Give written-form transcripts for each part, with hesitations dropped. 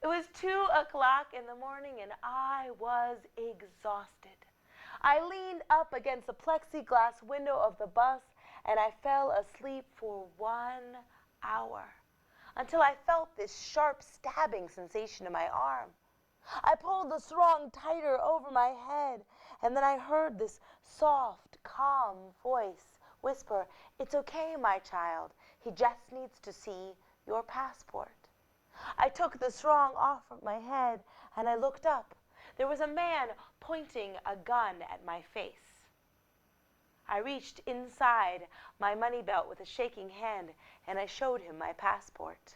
It was 2 o'clock in the morning and I was exhausted. I leaned up against the plexiglass window of the bus and I fell asleep for 1 hour until I felt this sharp stabbing sensation in my arm. I pulled the sarong tighter over my head and then I heard this soft, calm voice whisper, "It's okay, my child. He just needs to see your passport." I took the sarong off of my head and I looked up. There was a man pointing a gun at my face. I reached inside my money belt with a shaking hand and I showed him my passport.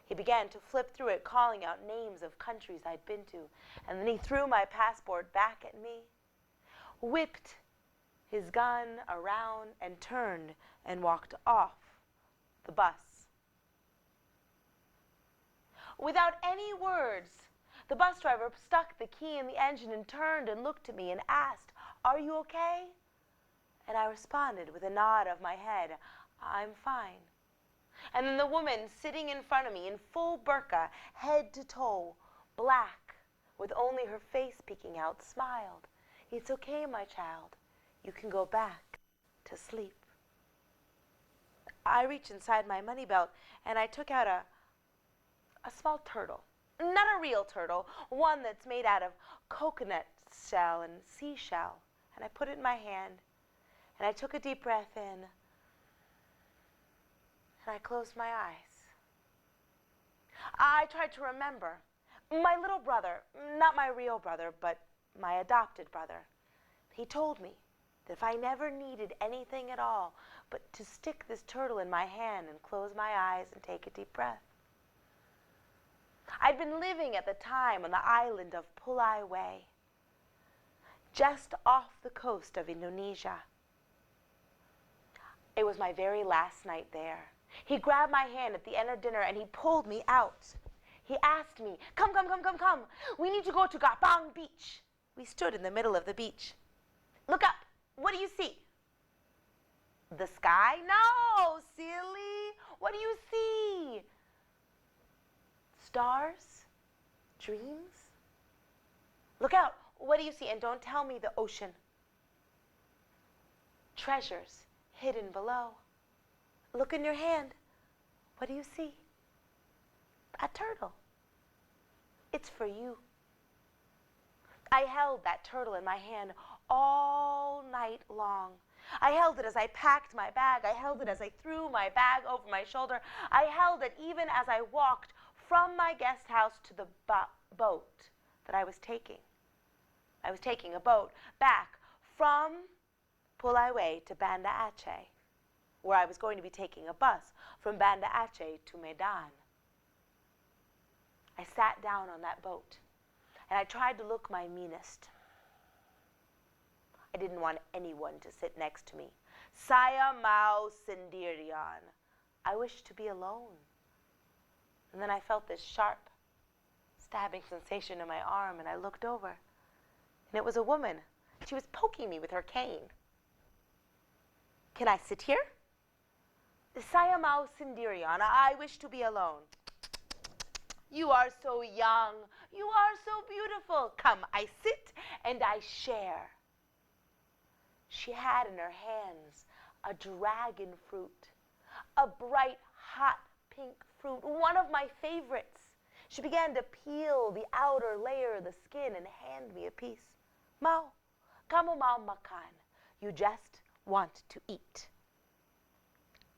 He began to flip through it, calling out names of countries I'd been to, and then he threw my passport back at me, whipped his gun around, and turned and walked off the bus. Without any words, the bus driver stuck the key in the engine and turned and looked at me and asked, "Are you okay?" And I responded with a nod of my head, "I'm fine." And then the woman sitting in front of me in full burqa, head to toe, black, with only her face peeking out, smiled. "It's okay, my child. You can go back to sleep." I reached inside my money belt and I took out a small turtle. Not a real turtle, one that's made out of coconut shell and seashell. And I put it in my hand and I took a deep breath in and I closed my eyes. I tried to remember. My little brother, not my real brother, but my adopted brother, he told me that if I never needed anything at all but to stick this turtle in my hand and close my eyes and take a deep breath. I'd been living at the time on the island of Pulau Way, just off the coast of Indonesia. It was my very last night there. He grabbed my hand at the end of dinner and he pulled me out. He asked me, come. We need to go to Gapang Beach." We stood in the middle of the beach. "Look up. What do you see?" "The sky?" "No, silly. What do you see?" "Stars? Dreams?" "Look out. What do you see? And don't tell me the ocean." "Treasures hidden below." "Look in your hand. What do you see?" "A turtle. It's for you." I held that turtle in my hand all night long. I held it as I packed my bag. I held it as I threw my bag over my shoulder. I held it even as I walked from my guest house to the boat that I was taking. I was taking a boat back from Pulau Way to Banda Aceh, where I was going to be taking a bus from Banda Aceh to Medan. I sat down on that boat and I tried to look my meanest. I didn't want anyone to sit next to me. Saya mau sendirian. I wished to be alone. And then I felt this sharp, stabbing sensation in my arm and I looked over. And it was a woman. She was poking me with her cane. "Can I sit here?" "Saya mau sendirian. I wish to be alone." "You are so young. You are so beautiful. Come, I sit and I share." She had in her hands a dragon fruit, a bright, hot pink fruit, one of my favorites. She began to peel the outer layer of the skin and hand me a piece. "Mau, kamu mau makan. You just want to eat."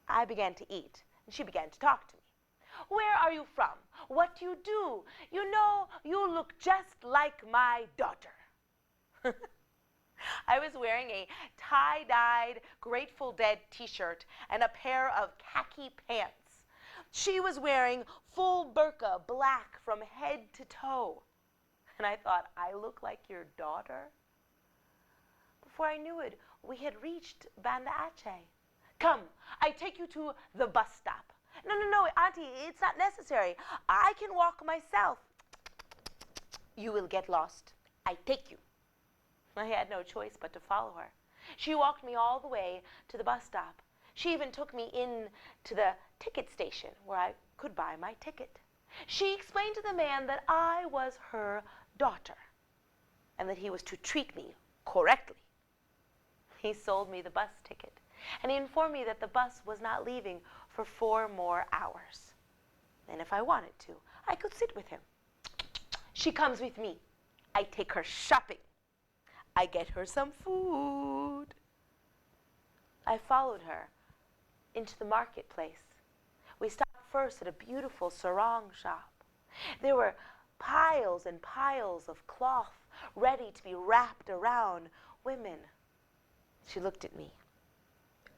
I began to eat, and she began to talk to me. "Where are you from? What do you do? You know, you look just like my daughter." I was wearing a tie-dyed Grateful Dead t-shirt and a pair of khaki pants. She was wearing full burqa, black from head to toe. And I thought, I look like your daughter? Before I knew it, we had reached Banda Aceh. "Come, I take you to the bus stop." No, Auntie, it's not necessary. I can walk myself." "You will get lost. I take you." I had no choice but to follow her. She walked me all the way to the bus stop. She even took me in to the ticket station where I could buy my ticket. She explained to the man that I was her daughter and that he was to treat me correctly. He sold me the bus ticket, and he informed me that the bus was not leaving for 4 more hours. And if I wanted to, I could sit with him. She comes with me. I take her shopping. I get her some food. I followed her into the marketplace. We stopped first at a beautiful sarong shop. There were piles and piles of cloth ready to be wrapped around women. She looked at me.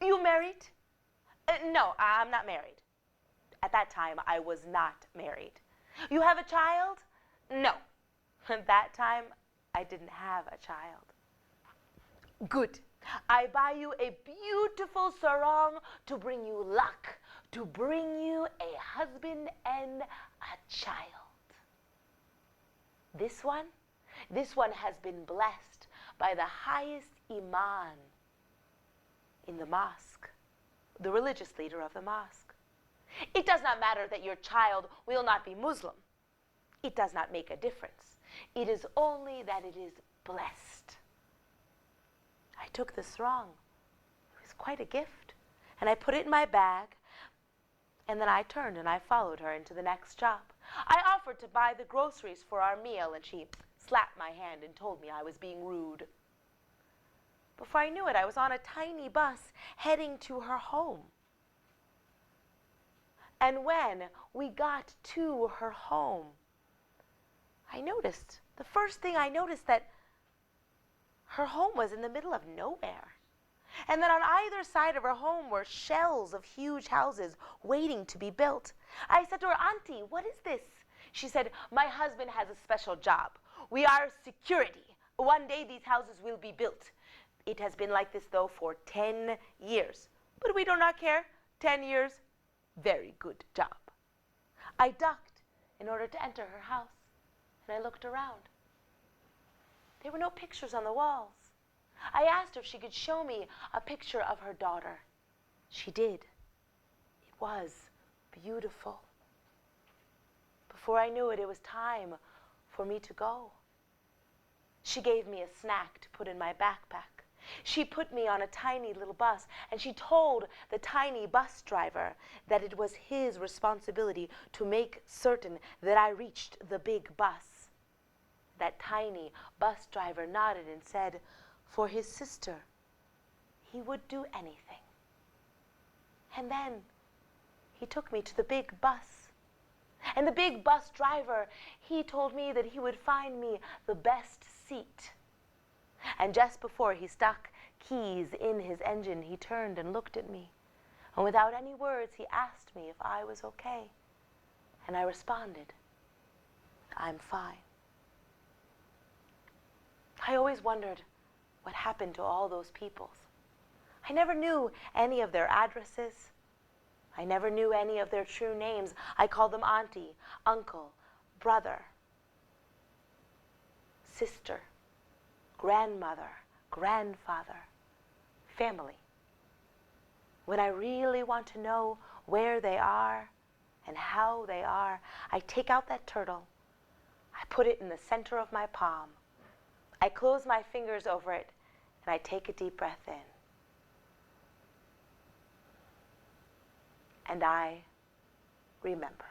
You married? No, I'm not married. At that time, I was not married. You have a child? No. At that time, I didn't have a child. Good. I buy you a beautiful sarong to bring you luck, to bring you a husband and a child. This one has been blessed by the highest imam in the mosque, the religious leader of the mosque. It does not matter that your child will not be Muslim. It does not make a difference. It is only that it is blessed. I took the sarong. It was quite a gift. And I put it in my bag, and then I turned and I followed her into the next shop. I offered to buy the groceries for our meal, and she slapped my hand and told me I was being rude. Before I knew it, I was on a tiny bus heading to her home. And when we got to her home, the first thing I noticed that her home was in the middle of nowhere. And that on either side of her home were shells of huge houses waiting to be built. I said to her, Auntie, what is this? She said, my husband has a special job. We are security. One day these houses will be built. It has been like this, though, for 10 years. But we do not care. 10 years, very good job. I ducked in order to enter her house, and I looked around. There were no pictures on the walls. I asked her if she could show me a picture of her daughter. She did. It was beautiful. Before I knew it, it was time for me to go. She gave me a snack to put in my backpack. She put me on a tiny little bus, and she told the tiny bus driver that it was his responsibility to make certain that I reached the big bus. That tiny bus driver nodded and said, for his sister, he would do anything. And then he took me to the big bus. And the big bus driver, he told me that he would find me the best seat. And just before he stuck keys in his engine, he turned and looked at me. And without any words, he asked me if I was okay. And I responded, I'm fine. I always wondered what happened to all those peoples. I never knew any of their addresses. I never knew any of their true names. I called them auntie, uncle, brother, sister, grandmother, grandfather, family. When I really want to know where they are and how they are, I take out that turtle. I put it in the center of my palm. I close my fingers over it, and I take a deep breath in. And I remember.